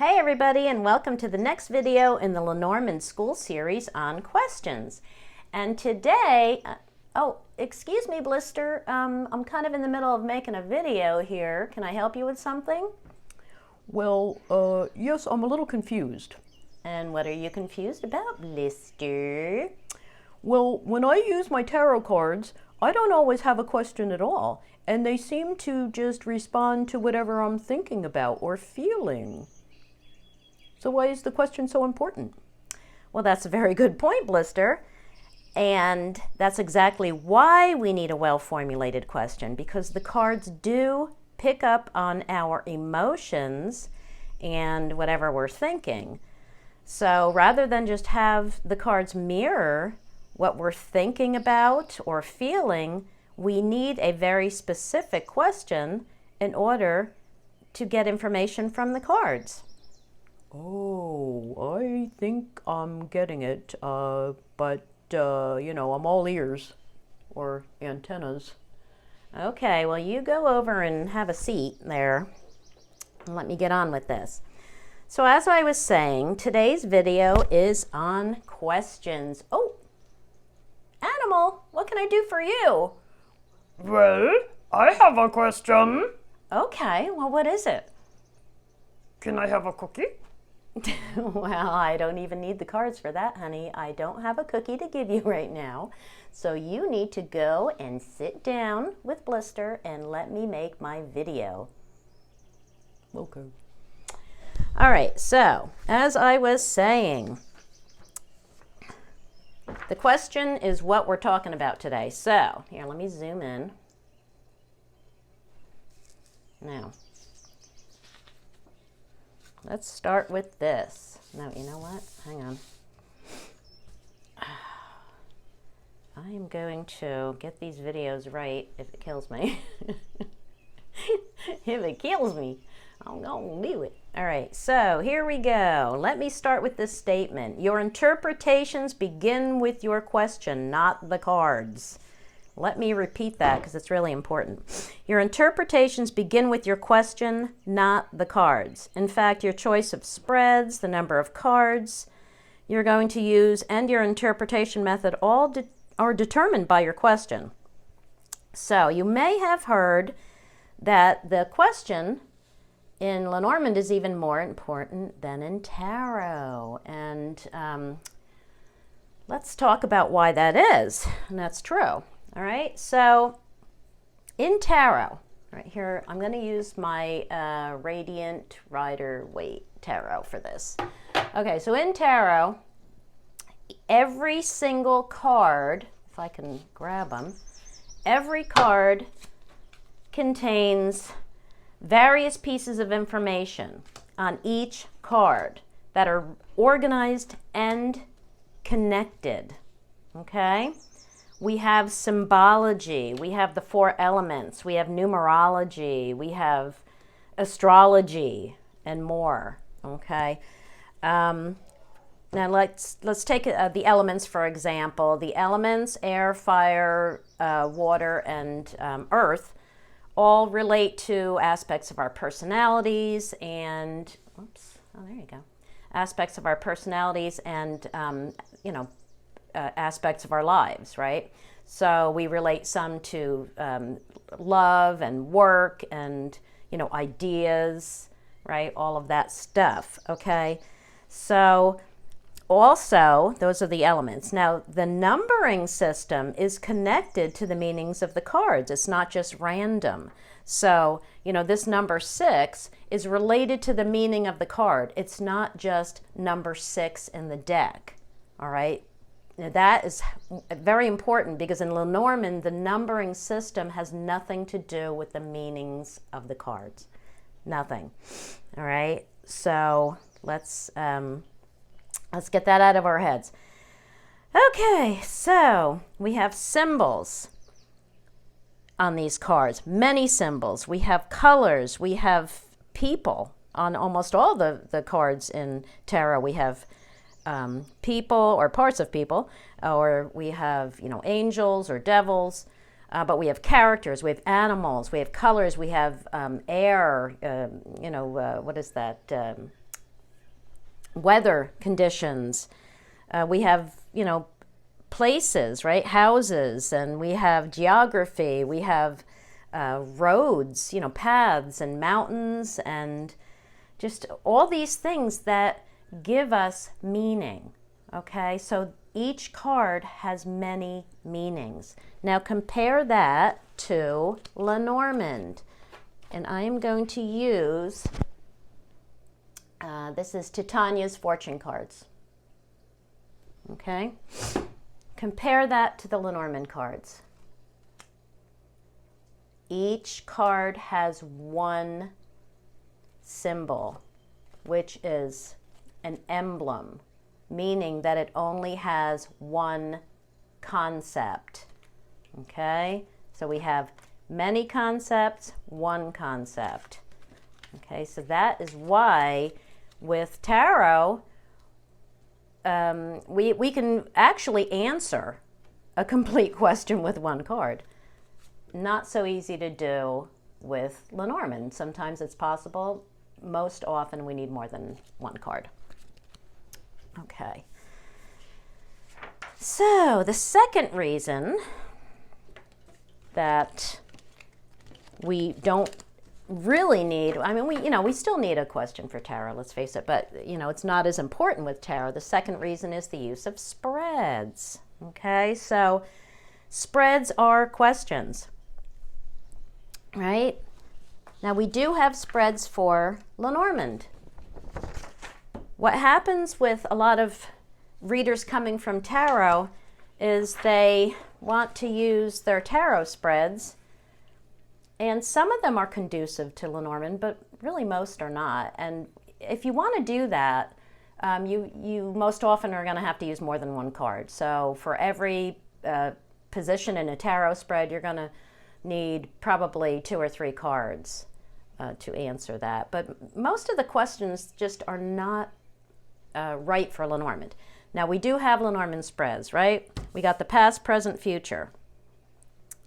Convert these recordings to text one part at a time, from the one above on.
Hey everybody, and welcome to the next video in the Lenormand School series on questions. And today, oh, excuse me, Blister, I'm kind of in the middle of making a video here. Can I help you with something? Well, yes, I'm a little confused. And what are you confused about, Blister? Well, when I use my tarot cards, I don't always have a question at all, and they seem to just respond to whatever I'm thinking about or feeling. So why is the question so important? Well, that's a very good point, Blister. And that's exactly why we need a well-formulated question, because the cards do pick up on our emotions and whatever we're thinking. So rather than just have the cards mirror what we're thinking about or feeling, we need a very specific question in order to get information from the cards. Oh, I think I'm getting it, but you know, I'm all ears, or antennas. Okay, well, you go over and have a seat there, and let me get on with this. So as I was saying, today's video is on questions. Oh, Animal, what can I do for you? Well, I have a question. Okay, well, what is it? Can I have a cookie? Well, I don't even need the cards for that, honey. I don't have a cookie to give you right now. So you need to go and sit down with Blister and let me make my video. Okay. All right, so as I was saying, the question is what we're talking about today. So here, let me zoom in. Now, let's start with this. No, you know what? Hang on. I am going to get these videos right if it kills me. If it kills me, I'm going to do it. All right, so here we go. Let me start with this statement. Your interpretations begin with your question, not the cards. Let me repeat that because it's really important. Your interpretations begin with your question, not the cards. In fact, your choice of spreads, the number of cards you're going to use, and your interpretation method all are determined by your question. So you may have heard that the question in Lenormand is even more important than in tarot. And let's talk about why that is. And that's true. All right, so in tarot, right here, I'm going to use my Radiant Rider-Waite tarot for this. Okay, so in tarot, every single card, if I can grab them, every card contains various pieces of information on each card that are organized and connected, okay? We have symbology, we have the 4 elements, we have numerology, we have astrology, and more, okay? Now let's take the elements, for example. The elements, air, fire, water, and earth, all relate to aspects of our personalities and, oops, oh, there you go, aspects of our personalities and, you know, aspects of our lives, right? So we relate some to love and work and, you know, ideas, right? All of that stuff, okay? So also, those are the elements. Now, the numbering system is connected to the meanings of the cards. It's not just random. So, you know, this number 6 is related to the meaning of the card. It's not just number 6 in the deck, all right? Now, that is very important because in Lenormand, the numbering system has nothing to do with the meanings of the cards. Nothing, all right? So let's get that out of our heads. Okay, so we have symbols on these cards, many symbols. We have colors, we have people on almost all the cards in tarot. We have people or parts of people, or we have, you know, angels or devils, but we have characters, we have animals, we have colors, we have air, you know, what is that? weather conditions. We have, places, right? Houses, and we have geography. We have roads, paths and mountains, and just all these things that give us meaning. Okay, so each card has many meanings. Now compare that to Lenormand. And I am going to use, this is Titania's fortune cards. Okay, compare that to the Lenormand cards. Each card has one symbol, which is an emblem, meaning that it only has one concept. Okay, so we have many concepts, one concept. Okay, so that is why with tarot, we can actually answer a complete question with one card. Not so easy to do with Lenormand. Sometimes it's possible. Most often we need more than one card. Okay. So the second reason that we don't really need, we still need a question for tarot, let's face it, but it's not as important with tarot. The second reason is the use of spreads. Okay, so spreads are questions, right? Now we do have spreads for Lenormand. What happens with a lot of readers coming from tarot is they want to use their tarot spreads, and some of them are conducive to Lenormand, but really most are not. And if you want to do that, you most often are going to have to use more than one card. So for every position in a tarot spread, you're going to need probably 2 or 3 cards to answer that. But most of the questions just are not right for Lenormand. Now we do have Lenormand spreads, right? We got the past, present, future.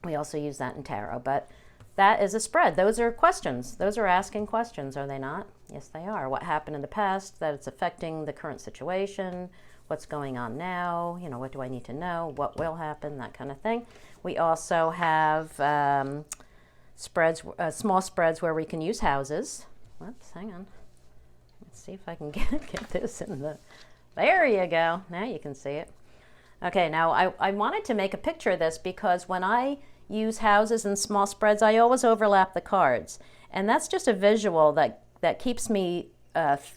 We also use that in tarot, but that is a spread. Those are questions. Those are asking questions, are they not? Yes, they are. What happened in the past, that it's affecting the current situation, what's going on now, what do I need to know, what will happen, that kind of thing. We also have spreads, small spreads where we can use houses. Whoops, hang on. Let's see if I can get this in the, there you go. Now you can see it. Okay, now I wanted to make a picture of this because when I use houses and small spreads, I always overlap the cards. And that's just a visual that keeps me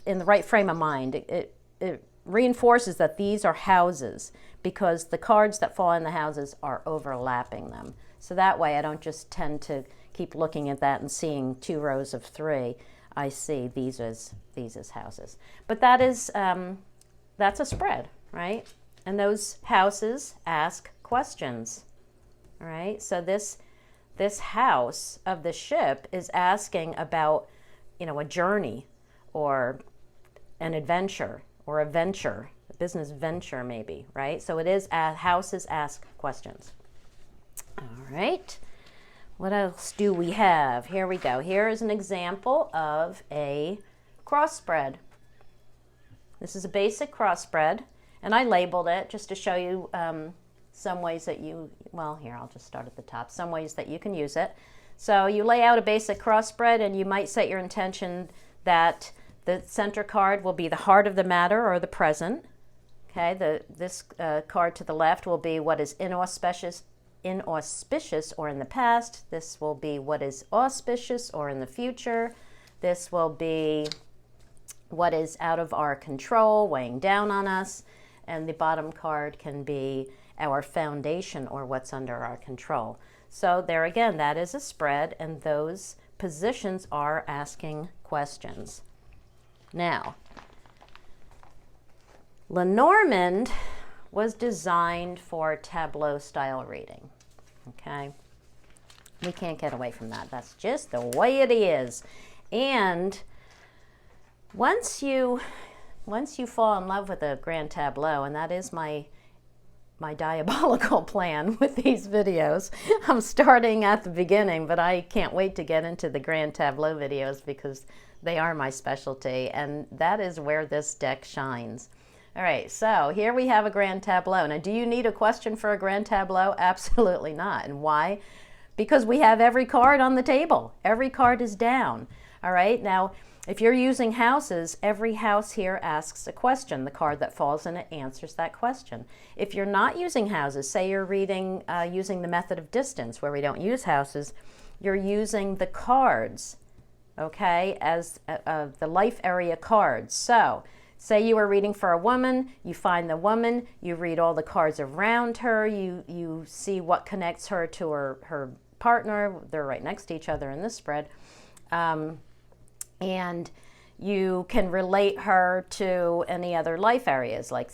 in the right frame of mind. It reinforces that these are houses because the cards that fall in the houses are overlapping them. So that way I don't just tend to keep looking at that and seeing 2 rows of 3. I see these as houses. But that is, that's a spread, right? And those houses ask questions. All right, so this house of the ship is asking about, a journey or an adventure or a venture, a business venture maybe, right? So it is, houses ask questions. All right, what else do we have? Here we go. Here is an example of a cross spread. This is a basic cross spread, and I labeled it just to show you some ways that here, I'll just start at the top. Some ways that you can use it. So you lay out a basic cross spread and you might set your intention that the center card will be the heart of the matter or the present. Okay, this card to the left will be what is inauspicious or in the past. This will be what is auspicious or in the future. This will be what is out of our control, weighing down on us. And the bottom card can be our foundation or what's under our control. So there again, that is a spread, and those positions are asking questions. Now, Lenormand was designed for tableau style reading. Okay, we can't get away from that. That's just the way it is. And once you fall in love with a grand tableau, and that is my diabolical plan with these videos. I'm starting at the beginning, but I can't wait to get into the grand tableau videos because They are my specialty, and that is where this deck shines. All right, so here we have a grand tableau. Now, do you need a question for a grand tableau? Absolutely not. And why? Because we have every card on the table. Every card is down. All right, now, if you're using houses, every house here asks a question. The card that falls in it answers that question. If you're not using houses, say you're reading using the method of distance, where we don't use houses, you're using the cards, okay, as the life area cards. So, say you are reading for a woman, you find the woman, you read all the cards around her, you see what connects her to her partner. They're right next to each other in this spread. And you can relate her to any other life areas like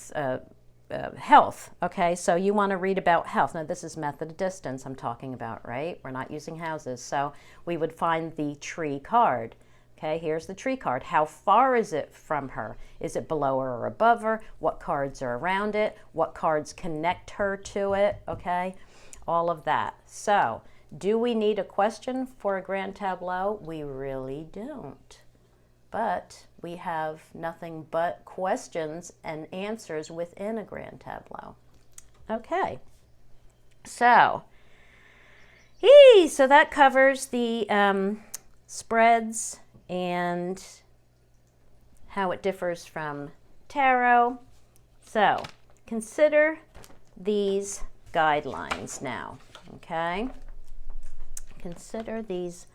health, okay? So you want to read about health. Now this is method of distance I'm talking about, right? We're not using houses. So we would find the tree card. Okay, here's the tree card. How far is it from her? Is it below her or above her? What cards are around it? What cards connect her to it? Okay, all of that. So, do we need a question for a grand tableau? We really don't. But we have nothing but questions and answers within a grand tableau. Okay, so that covers the spreads and how it differs from tarot. So consider these guidelines now, okay? Consider these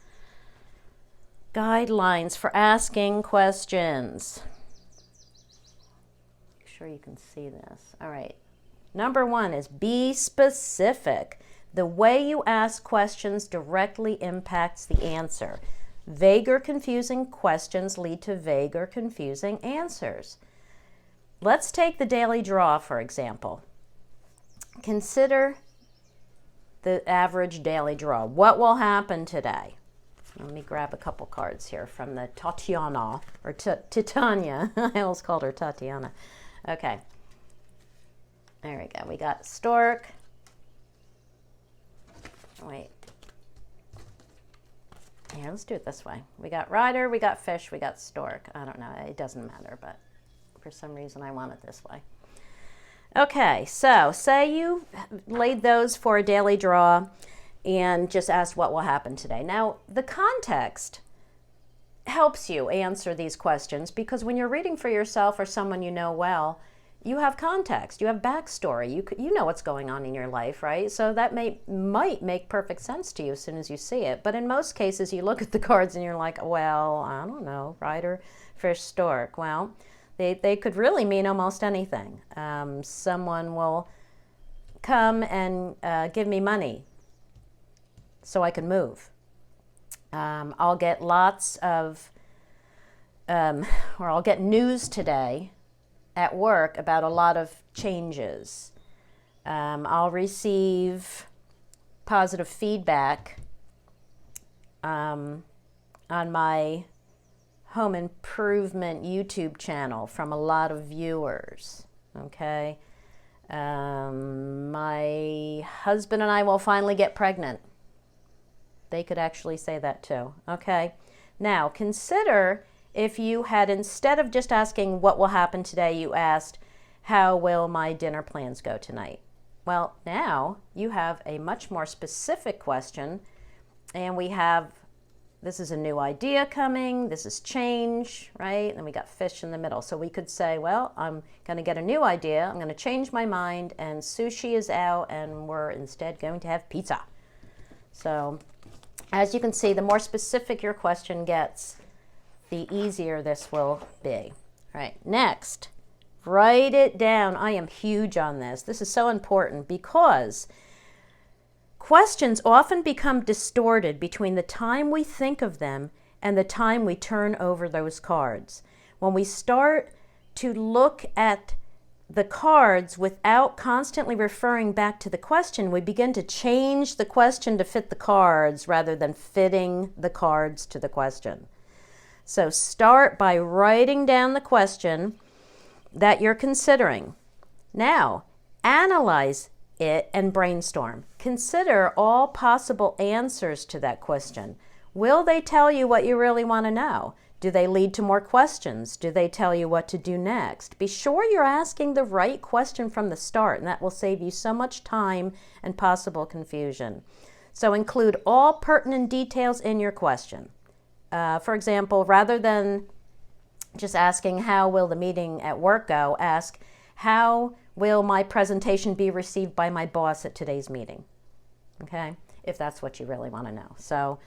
guidelines for asking questions. Make sure you can see this. All right. Number 1 is be specific. The way you ask questions directly impacts the answer. Vague or confusing questions lead to vague or confusing answers. Let's take the daily draw, for example. Consider the average daily draw. What will happen today? Let me grab a couple cards here from the Tatiana, or Titania. I always called her Tatiana. Okay. There we go. We got stork. Wait. Here, let's do it this way. We got rider, we got fish, we got stork. I don't know, it doesn't matter, but for some reason I want it this way. Okay, so say you laid those for a daily draw and just asked what will happen today. Now, the context helps you answer these questions because when you're reading for yourself or someone you know well, you have context, you have backstory, you know what's going on in your life, right? So that might make perfect sense to you as soon as you see it. But in most cases, you look at the cards and you're like, well, I don't know, rider, fish, stork. Well, they could really mean almost anything. Someone will come and give me money so I can move. I'll get lots of, or I'll get news today at work about a lot of changes. I'll receive positive feedback on my home improvement YouTube channel from a lot of viewers, okay? My husband and I will finally get pregnant. They could actually say that too, okay? Now, consider if you had, instead of just asking what will happen today, you asked, how will my dinner plans go tonight? Well, now you have a much more specific question, and we have, this is a new idea coming, this is change, right? And we got fish in the middle. So we could say, well, I'm going to get a new idea, I'm going to change my mind, and sushi is out, and we're instead going to have pizza. So, as you can see, the more specific your question gets, the easier this will be. All right, next, write it down. I am huge on this. This is so important because questions often become distorted between the time we think of them and the time we turn over those cards. When we start to look at the cards without constantly referring back to the question, we begin to change the question to fit the cards rather than fitting the cards to the question. So start by writing down the question that you're considering. Now, analyze it and brainstorm. Consider all possible answers to that question. Will they tell you what you really want to know? Do they lead to more questions? Do they tell you what to do next? Be sure you're asking the right question from the start, and that will save you so much time and possible confusion. So include all pertinent details in your question. For example, rather than just asking how will the meeting at work go, ask how will my presentation be received by my boss at today's meeting? Okay, if that's what you really want to know. So,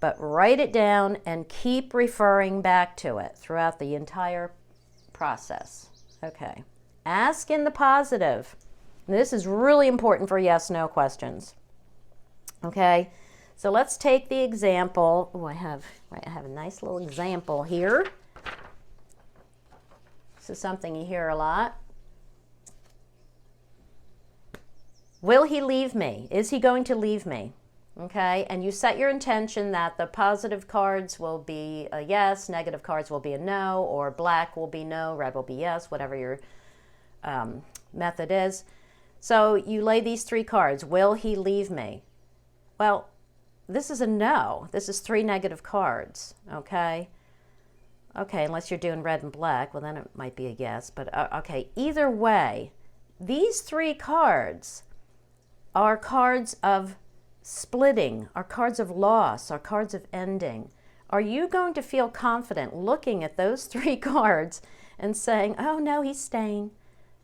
but write it down and keep referring back to it throughout the entire process. Okay, ask in the positive. This is really important for yes/no questions. Okay, so let's take the example. Oh, I have a nice little example here. This is something you hear a lot. Will he leave me? Is he going to leave me? Okay, and you set your intention that the positive cards will be a yes, negative cards will be a no, or black will be no, red will be yes, whatever your method is. So you lay these 3 cards. Will he leave me? Well, this is a no. This is 3 negative cards, okay? Okay, unless you're doing red and black, well then it might be a yes, but okay, either way, these 3 cards are cards of splitting, are cards of loss, are cards of ending. Are you going to feel confident looking at those 3 cards and saying, oh no, he's staying?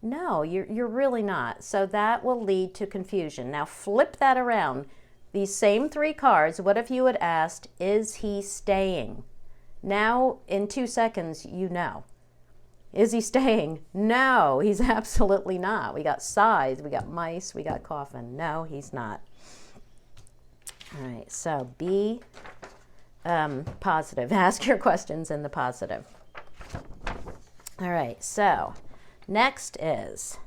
No, you're really not. So that will lead to confusion. Now flip that around. These same 3 cards, what if you had asked, is he staying? Now in 2 seconds, you know. Is he staying? No, he's absolutely not. We got sighs, we got mice, we got coffin. No, he's not. All right, so be positive. Ask your questions in the positive. All right, so next is,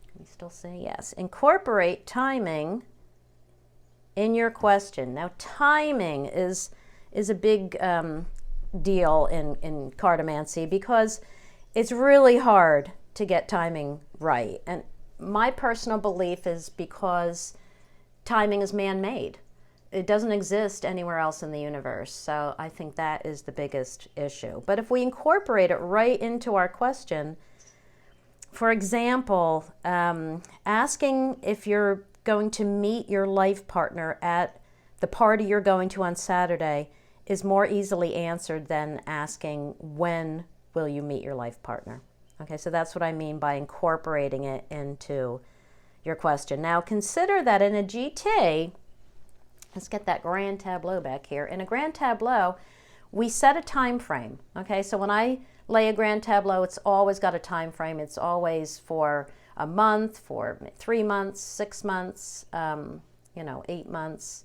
can we still say yes? Incorporate timing in your question. Now, timing is a big deal in cartomancy because it's really hard to get timing right. And my personal belief is because timing is man-made. It doesn't exist anywhere else in the universe. So I think that is the biggest issue. But if we incorporate it right into our question, for example, asking if you're going to meet your life partner at the party you're going to on Saturday is more easily answered than asking when will you meet your life partner. Okay, so that's what I mean by incorporating it into your question. Now consider that in a GT, let's get that grand tableau back here. In a grand tableau, we set a time frame. Okay, so when I lay a grand tableau, it's always got a time frame. It's always for a month, for 3 months, 6 months, 8 months.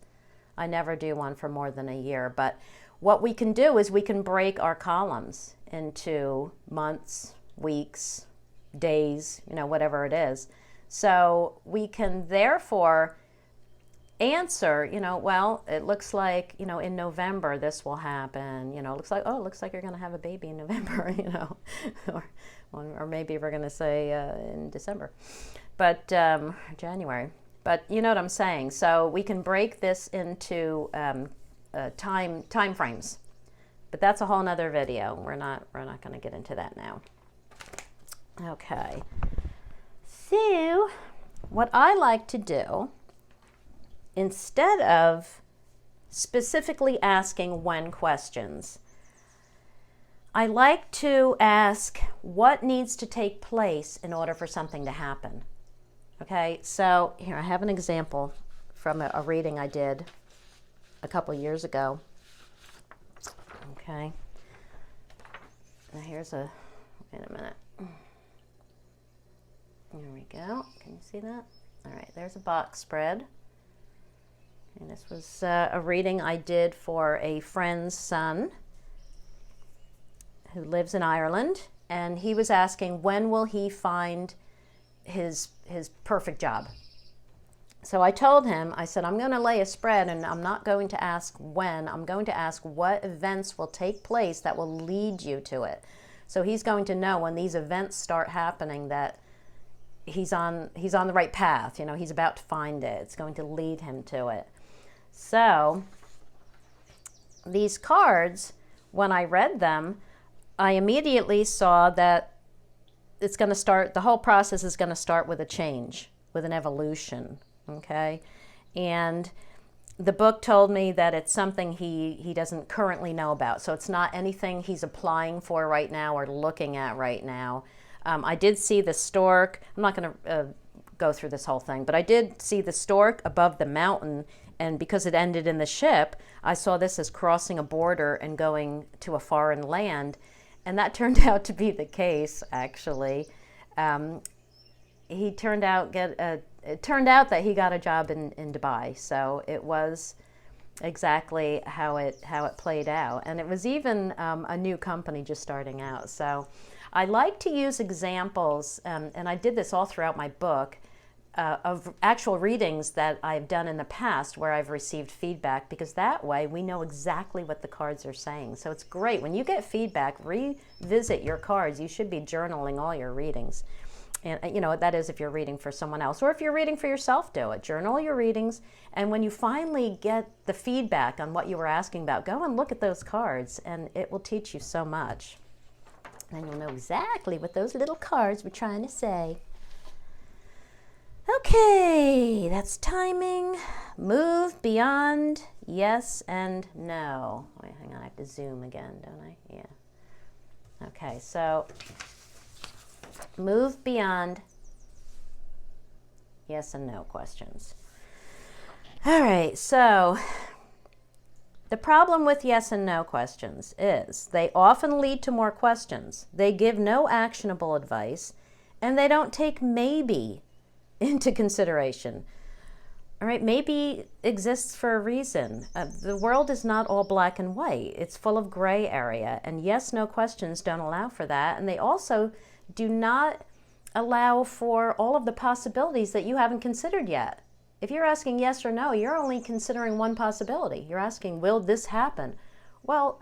I never do one for more than a year. But what we can do is we can break our columns into months, weeks, days, whatever it is. So we can therefore answer, well, it looks like, in November this will happen. It looks like you're going to have a baby in November, or maybe we're going to say in December, but January. But you know what I'm saying. So we can break this into time frames. But that's a whole nother video. We're not going to get into that now. Okay. So what I like to do, instead of specifically asking when questions, I like to ask what needs to take place in order for something to happen. Okay, so here I have an example from a reading I did a couple years ago. Okay, now here's wait a minute. There we go. Can you see that? All right, there's a box spread. And this was a reading I did for a friend's son who lives in Ireland, and he was asking when will he find his perfect job. So I told him, I said, I'm going to lay a spread, and I'm not going to ask when. I'm going to ask what events will take place that will lead you to it. So he's going to know when these events start happening that he's on the right path. He's about to find it. It's going to lead him to it. So these cards when I read them, I immediately saw that it's going to start, the whole process is going to start with a change, with an evolution, okay? And the book told me that it's something he doesn't currently know about. So it's not anything he's applying for right now or looking at right now. I did see the stork. I'm not going to go through this whole thing, but I did see the stork above the mountain. And because it ended in the ship, I saw this as crossing a border and going to a foreign land. And that turned out to be the case, actually. It turned out that he got a job in Dubai, so it was exactly how it played out, and it was even a new company just starting out. So I like to use examples, and I did this all throughout my book, of actual readings that I've done in the past where I've received feedback, because that way we know exactly what the cards are saying. So it's great when you get feedback. Revisit your cards. You should be journaling all your readings. And, you know, that is if you're reading for someone else, or if you're reading for yourself, do it. Journal your readings, and when you finally get the feedback on what you were asking about, go and look at those cards, and it will teach you so much. And you'll know exactly what those little cards were trying to say. Okay, that's timing. Move beyond yes and no. Wait, hang on, I have to zoom again, don't I? Yeah. Okay, so move beyond yes and no questions. All right, so the problem with yes and no questions is they often lead to more questions. They give no actionable advice, and they don't take maybe into consideration. All right, maybe exists for a reason. The world is not all black and white. It's full of gray area, and yes, no questions don't allow for that, and they also do not allow for all of the possibilities that you haven't considered yet. If you're asking yes or no, you're only considering one possibility. You're asking, will this happen? Well,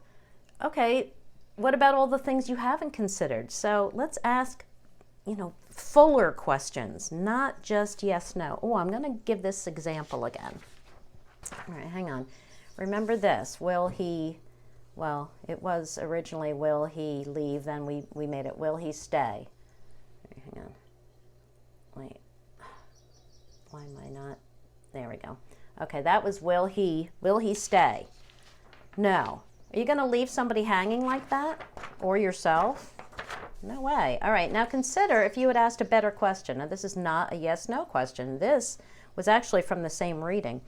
okay, what about all the things you haven't considered? So let's ask, fuller questions, not just yes, no. Oh, I'm going to give this example again. All right, hang on. Remember this, will he, well, it was originally will he leave, then we made it will he stay. Right, hang on. Wait, why am I not? There we go. Okay, that was will he stay? No. Are you going to leave somebody hanging like that? Or yourself? No way. All right, now consider if you had asked a better question. Now, this is not a yes-no question. This was actually from the same reading.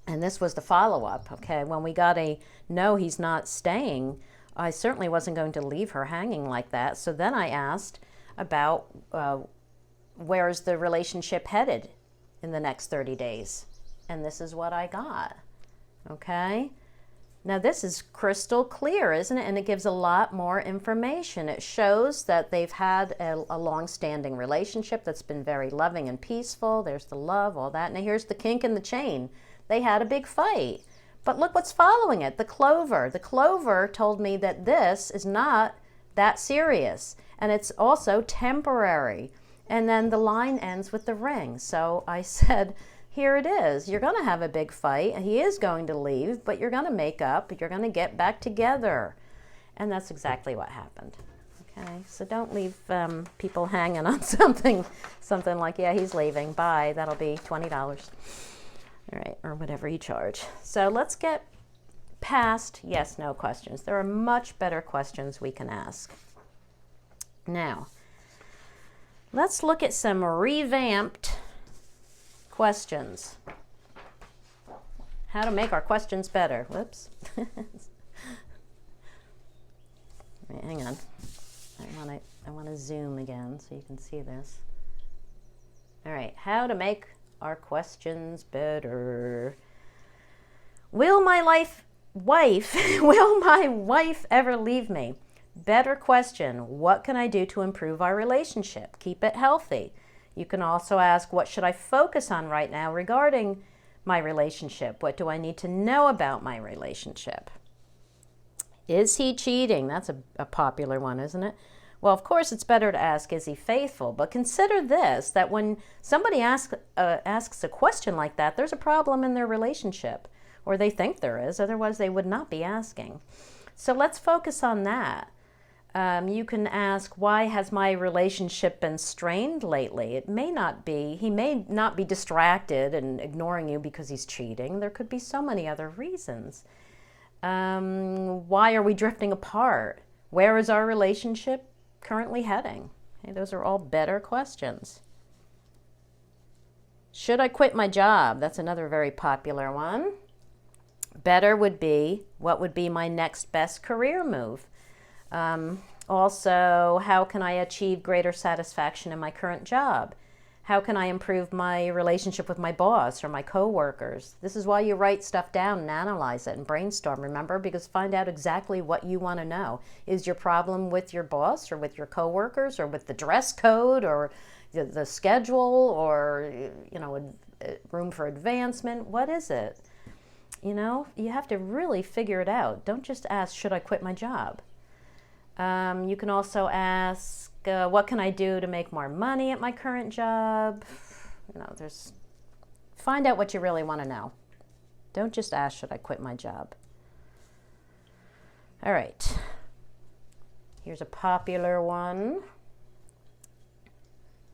And this was the follow-up, okay? When we got a no, he's not staying, I certainly wasn't going to leave her hanging like that. So then I asked about where is the relationship headed in the next 30 days? And this is what I got, okay? Now this is crystal clear, isn't it? And it gives a lot more information. It shows that they've had a long-standing relationship that's been very loving and peaceful. There's the love, all that. Now here's the kink in the chain. They had a big fight. But look what's following it, the clover. The clover told me that this is not that serious. And it's also temporary. And then the line ends with the ring. So I said, here it is. You're going to have a big fight. He is going to leave, but you're going to make up. You're going to get back together. And that's exactly what happened. Okay, so don't leave people hanging on something like, yeah, he's leaving. Bye. That'll be $20. All right, or whatever you charge. So let's get past yes, no questions. There are much better questions we can ask. Now, let's look at some revamped questions. How to make our questions better. Whoops. Wait, hang on. I want to zoom again so you can see this. All right, how to make our questions better. Will my wife ever leave me? Better question. What can I do to improve our relationship? Keep it healthy. You can also ask, what should I focus on right now regarding my relationship? What do I need to know about my relationship? Is he cheating? That's a popular one, isn't it? Well, of course, it's better to ask, is he faithful? But consider this, that when somebody asks a question like that, there's a problem in their relationship, or they think there is, otherwise they would not be asking. So let's focus on that. You can ask, why has my relationship been strained lately? It may not be, he may not be distracted and ignoring you because he's cheating. There could be so many other reasons. Why are we drifting apart? Where is our relationship currently heading? Okay, those are all better questions. Should I quit my job? That's another very popular one. Better would be, what would be my next best career move? Also, how can I achieve greater satisfaction in my current job? How can I improve my relationship with my boss or my coworkers? This is why you write stuff down and analyze it and brainstorm, remember? Because find out exactly what you want to know. Is your problem with your boss or with your coworkers or with the dress code or the schedule or, you know, room for advancement? What is it? You know, you have to really figure it out. Don't just ask, should I quit my job? You can also ask, what can I do to make more money at my current job? You know, find out what you really want to know. Don't just ask, should I quit my job? All right. Here's a popular one.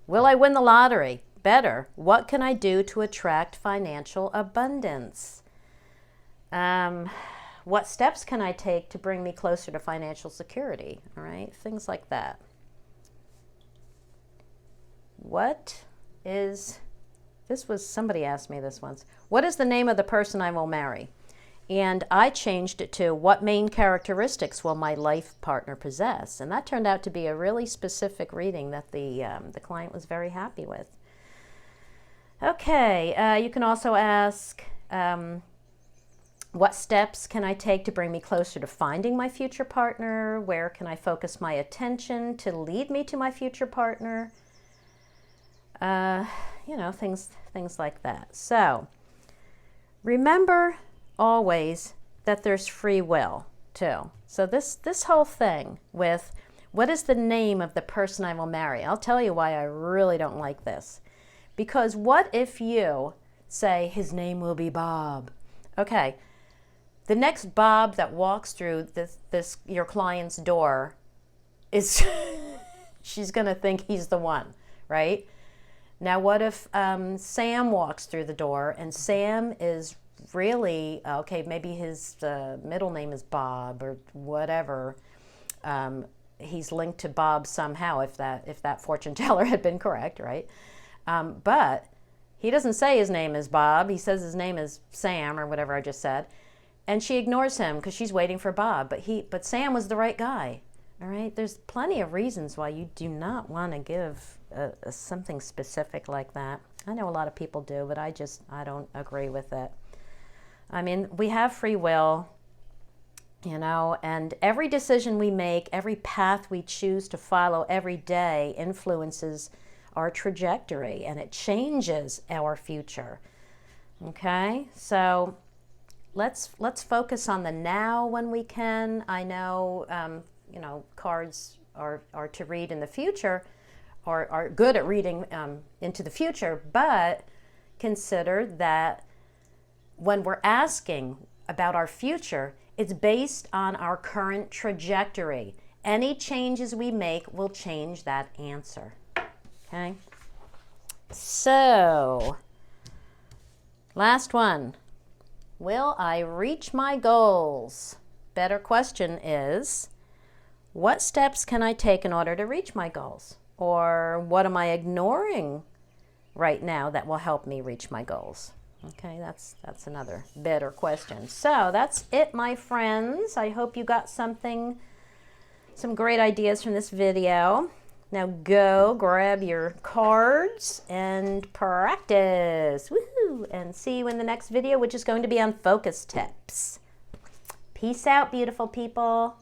Will I win the lottery? Better. What can I do to attract financial abundance? What steps can I take to bring me closer to financial security? All right, things like that. Somebody asked me this once. What is the name of the person I will marry? And I changed it to, what main characteristics will my life partner possess? And that turned out to be a really specific reading that the client was very happy with. Okay, you can also ask, what steps can I take to bring me closer to finding my future partner? Where can I focus my attention to lead me to my future partner? You know, things like that. So remember always that there's free will too. So this whole thing with, what is the name of the person I will marry? I'll tell you why I really don't like this. Because what if you say, his name will be Bob? Okay, the next Bob that walks through your client's door is, she's going to think he's the one, right? Now, what if Sam walks through the door and Sam is really, okay, maybe his middle name is Bob or whatever. He's linked to Bob somehow, if that fortune teller had been correct, right? But he doesn't say his name is Bob. He says his name is Sam or whatever I just said. And she ignores him because she's waiting for Bob. But Sam was the right guy. All right? There's plenty of reasons why you do not want to give something specific like that. I know a lot of people do, but I don't agree with it. I mean, we have free will, you know, and every decision we make, every path we choose to follow every day influences our trajectory, and it changes our future. Okay, so let's focus on the now when we can. I know, you know, cards are to read in the future, or are good at reading into the future, but consider that when we're asking about our future, it's based on our current trajectory. Any changes we make will change that answer. Okay? So, last one. Will I reach my goals? Better question is, what steps can I take in order to reach my goals? Or what am I ignoring right now that will help me reach my goals? Okay, that's another better question. So that's it, my friends. I hope you got some great ideas from this video. Now go grab your cards and practice. Woohoo! And see you in the next video, which is going to be on focus tips. Peace out, beautiful people.